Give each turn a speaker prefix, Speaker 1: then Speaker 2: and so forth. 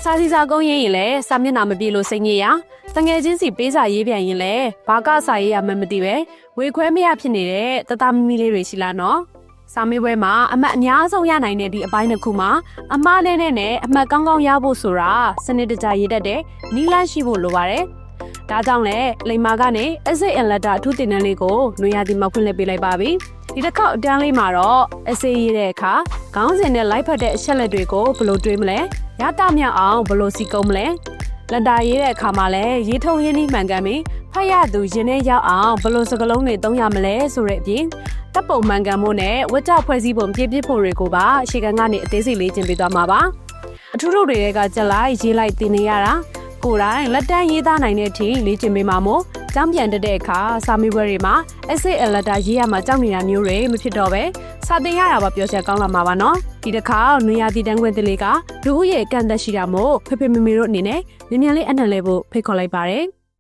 Speaker 1: စာစီစာကုန်းရင်းရင်လည်းစာမျက်နှာမပြေလို့စိတ်ညစ်ရတငယ်ချင်းစီပေးစာရေးပြန်ရင်လည်းဘာကစာရေးရမှမသိပဲဝေခွဲမရဖြစ်နေတဲ့တသားမီမီလေးတွေရှိလားနော်စာမေးပွဲမှာအမှတ်အများဆုံးရနိုင်တဲ့ဒီအပိုင်းတစ်ခုမှာအမှားနဲ့အမှတ်ကောင်းကောင်းရဖို့ဆိုတာစနစ်တကျရေးတတ်တဲ့နီးလန်းရှိဖို့လိုပါတယ်ဒါကြောင့်လည်းလိမ္မာကနေ essay and letter အထူးတင်တန်းလေးကိုနွေရာသီမှာဖွင့်လှစ်ပေးလိုက်ပါပြီဒီတစ်ခေါက်အတန်းလေးမှာတော့ essay ရေးတဲ့အခါခေါင်းစဉ်နဲ့လိုက်ဖက်တဲ့အချက်လက်တွေကိုဘယ်လိုတွေးမလဲရတာမြောက်အောင်ဘယ်လိုစီကုံးမလဲလက်တာရေးတဲ့အခါမှာလည်းရေးထုံရင်းနှီးမှန်ကန်ပြီးဖတ်ရသူရင်းနဲ့ရောက်အောင်ဘယ်လိုစကားလုံးတွေသုံးရမလဲဆိုတဲ့အပြင်တပ်ပုံမှန်ကန်မှုနဲ့ဝတ္တဖွဲ့စည်းပုံပြည့်ပြည့်ဖို့တွေကိုပါအရှိကန်ကနေအသေးစိတ်လေ့ကျင့်ပေးသွားမှာပါအထူးတို့တွေကကြက်လိုက်ရေးလိုက်တင်နေရတာကိုယ်တိုင်လက်တန်းရေးသားနိုင်တဲ့အထိလေ့ကျင့်ပေးမှာမို့ကျောင်းပြန်တက်တဲ့အခါစာမေးပွဲတွေမှာ essay and letter ရေးရမှာကြောက်နေတာမျိုးတွေမဖြစ်တော့ပဲစာသင်ရတာပါပြောချက်ကောင်းလာမှာပါနော်ဒီတစ်ခါနွေရာသီတန်းခွင့်တလေးကလူဦးရေကန့်သက်ရှိတာမို့ဖေဖေမေမေတို့အနေနဲ့မြန်မြန်လေးအနံ့လဲဖို့ဖိတ်ခေါ်လိုက်ပါတယ်